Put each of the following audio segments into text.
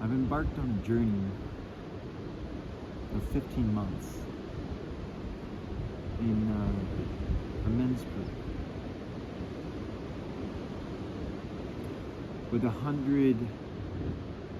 I've embarked on a journey of 15 months in a men's group with 100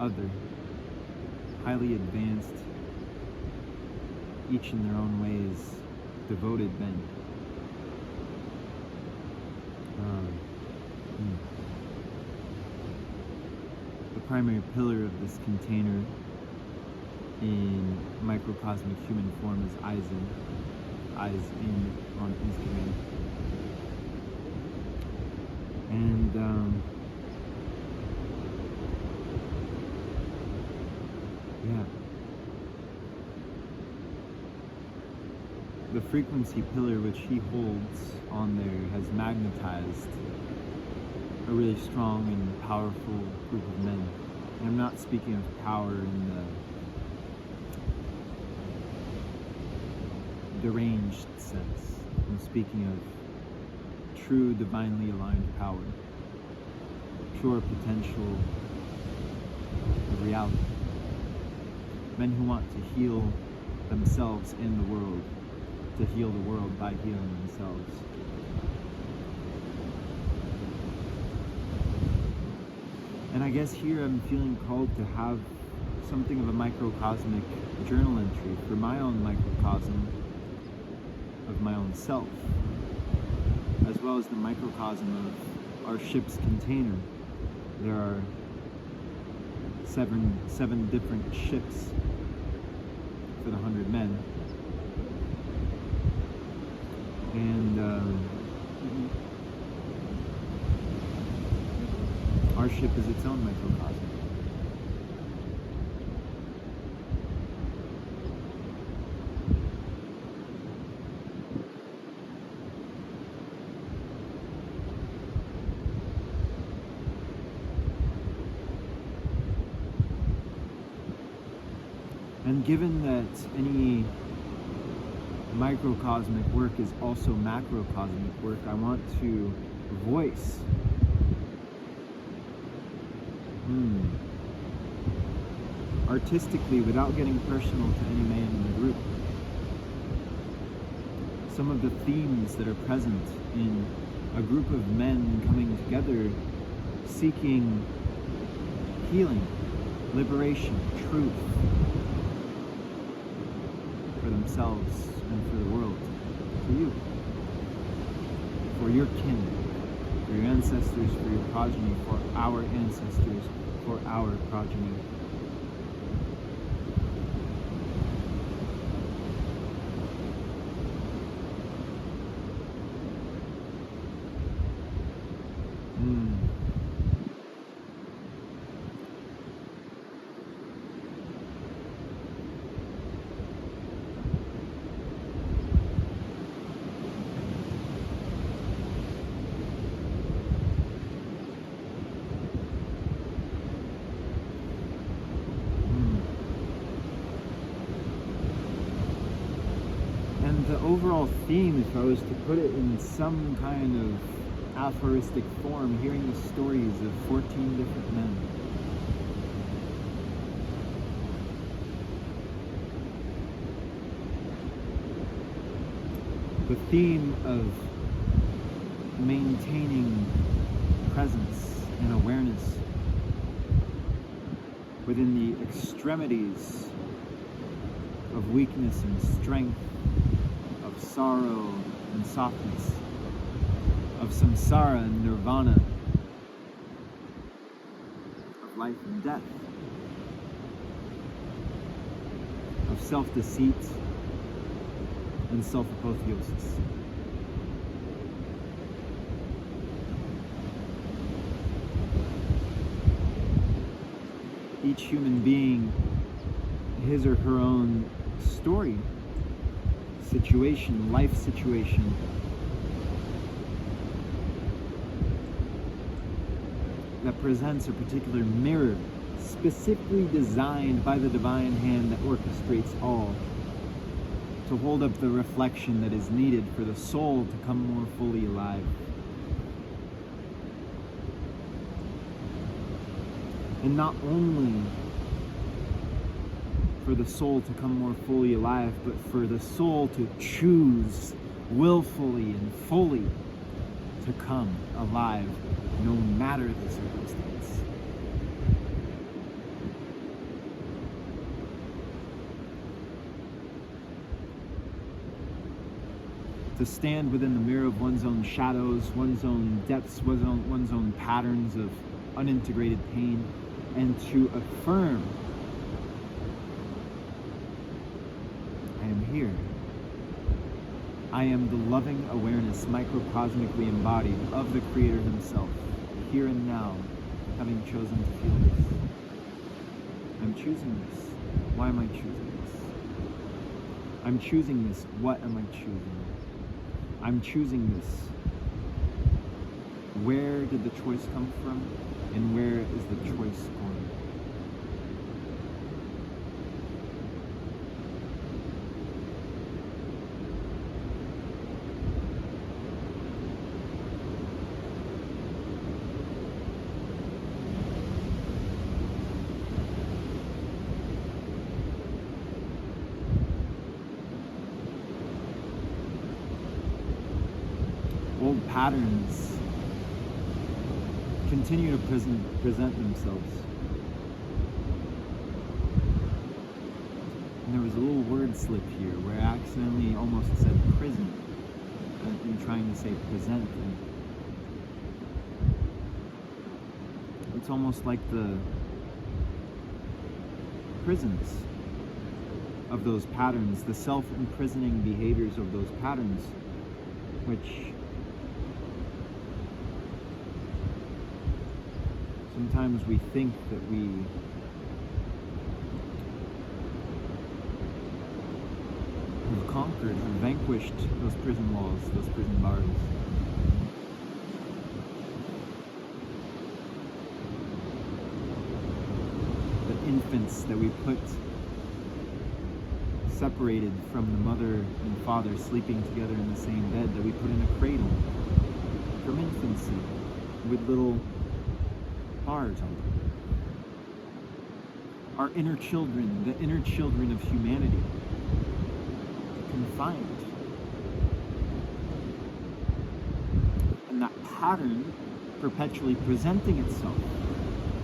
other highly advanced, each in their own ways, devoted men. The primary pillar of this container in microcosmic human form is Eisen, on Instagram. And the frequency pillar which he holds on there has magnetized a really strong and powerful group of men. And I'm not speaking of power in the deranged sense. I'm speaking of true divinely aligned power, pure potential of reality. Men who want to heal themselves in the world, to heal the world by healing themselves. And I guess here I'm feeling called to have something of a microcosmic journal entry for my own microcosm of my own self, as well as the microcosm of our ship's container. There are seven different ships for the 100 men. And our ship is its own microcosm. And given that any microcosmic work is also macrocosmic work, I want to voice artistically, without getting personal to any man in the group, some of the themes that are present in a group of men coming together seeking healing, liberation, truth for themselves and for the world, for you, for your kin, for your ancestors, for your progeny, for our ancestors, for our progeny. The overall theme, if I was to put it in some kind of aphoristic form, hearing the stories of 14 different men. The theme of maintaining presence and awareness within the extremities of weakness and strength, of sorrow and softness, of samsara and nirvana, of life and death, of self-deceit and self-apotheosis. Each human being, his or her own story, situation, life situation, that presents a particular mirror specifically designed by the divine hand that orchestrates all to hold up the reflection that is needed for the soul to come more fully alive. And not only for the soul to come more fully alive, but for the soul to choose willfully and fully to come alive no matter the circumstance. To stand within the mirror of one's own shadows, one's own depths, one's own patterns of unintegrated pain, and to affirm, I am here. I am the loving awareness microcosmically embodied of the Creator Himself, here and now, having chosen to feel this. I'm choosing this. Why am I choosing this? I'm choosing this. What am I choosing? I'm choosing this. Where did the choice come from? And where is the choice going? Old patterns continue to present themselves. And there was a little word slip here where I accidentally almost said prison in trying to say present. And it's almost like the prisons of those patterns, the self-imprisoning behaviors of those patterns, which sometimes we think that we have conquered, have vanquished those prison walls, those prison bars. The infants that we put separated from the mother and father, sleeping together in the same bed, that we put in a cradle from infancy with little bars on them. Our inner children, the inner children of humanity, confined. And that pattern perpetually presenting itself.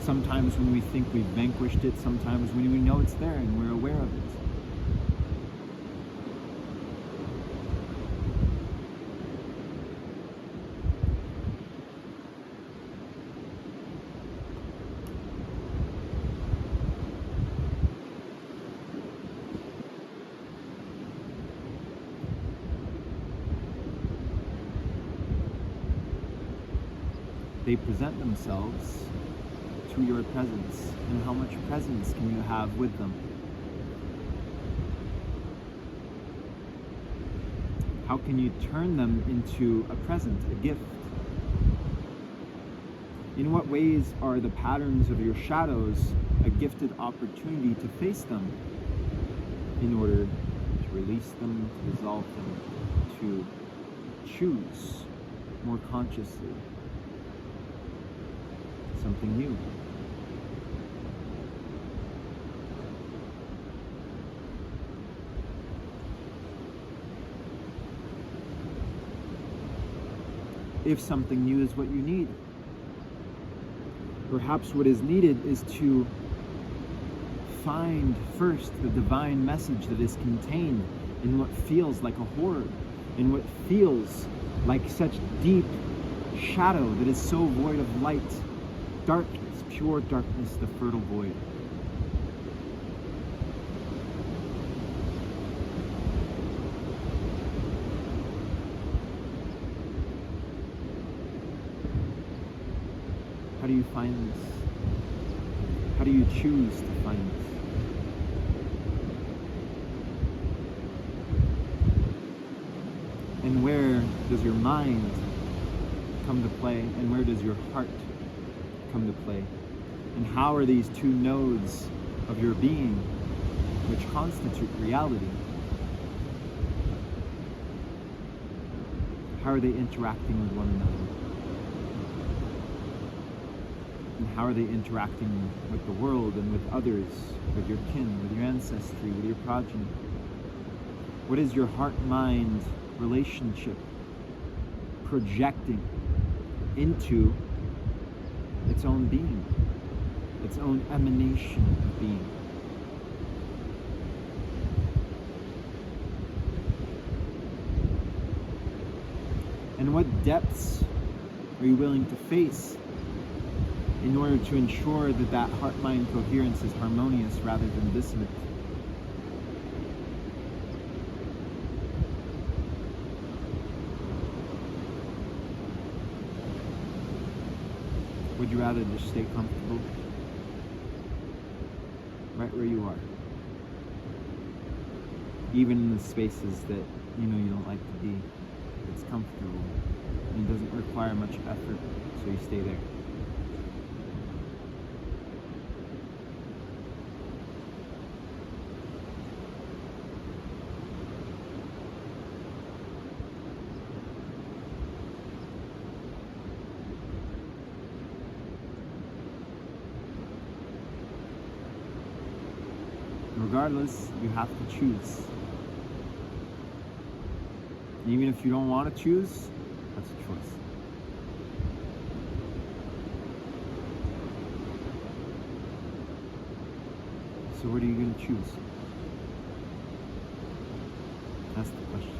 Sometimes when we think we've vanquished it, sometimes when we know it's there and we're aware of it. They present themselves to your presence, and how much presence can you have with them? How can you turn them into a present, a gift? In what ways are the patterns of your shadows a gifted opportunity to face them in order to release them, to resolve them, to choose more consciously something new? If something new is what you need, perhaps what is needed is to find first the divine message that is contained in what feels like a horror, in what feels like such deep shadow that is so void of light. Darkness, pure darkness, the fertile void. How do you find this? How do you choose to find this? And where does your mind come to play, and where does your heart come to play? And how are these two nodes of your being, which constitute reality, how are they interacting with one another? And how are they interacting with the world and with others, with your kin, with your ancestry, with your progeny? What is your heart-mind relationship projecting into its own being, its own emanation of being? And what depths are you willing to face in order to ensure that that heart-mind coherence is harmonious rather than dissonant? Would you rather just stay comfortable right where you are, even in the spaces that you know you don't like to be? It's comfortable and it doesn't require much effort, so you stay there. Regardless, you have to choose. And even if you don't want to choose, that's a choice. So what are you going to choose? That's the question.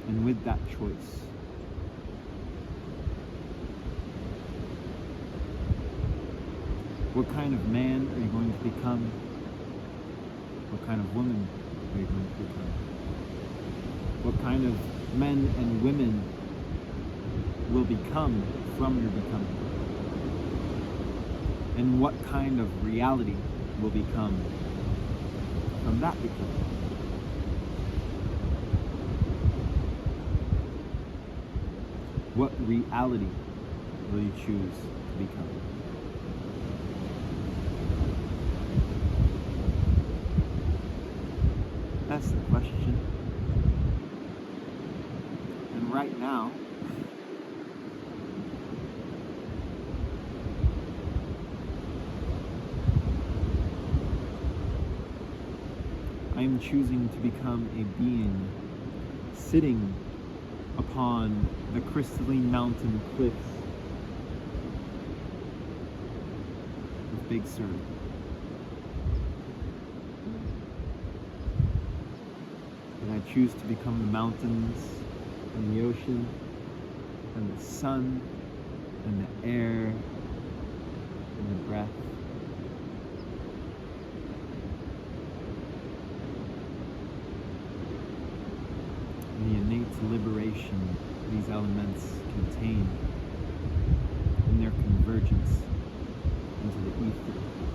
And with that choice, what kind of man are you going to become? What kind of woman are you going to become? What kind of men and women will become from your becoming? And what kind of reality will become from that becoming? What reality will you choose to become? That's the question. And right now, I am choosing to become a being sitting upon the crystalline mountain cliffs of Big Sur. And I choose to become the mountains and the ocean and the sun and the air and the breath. And the innate liberation these elements contain in their convergence into the ether.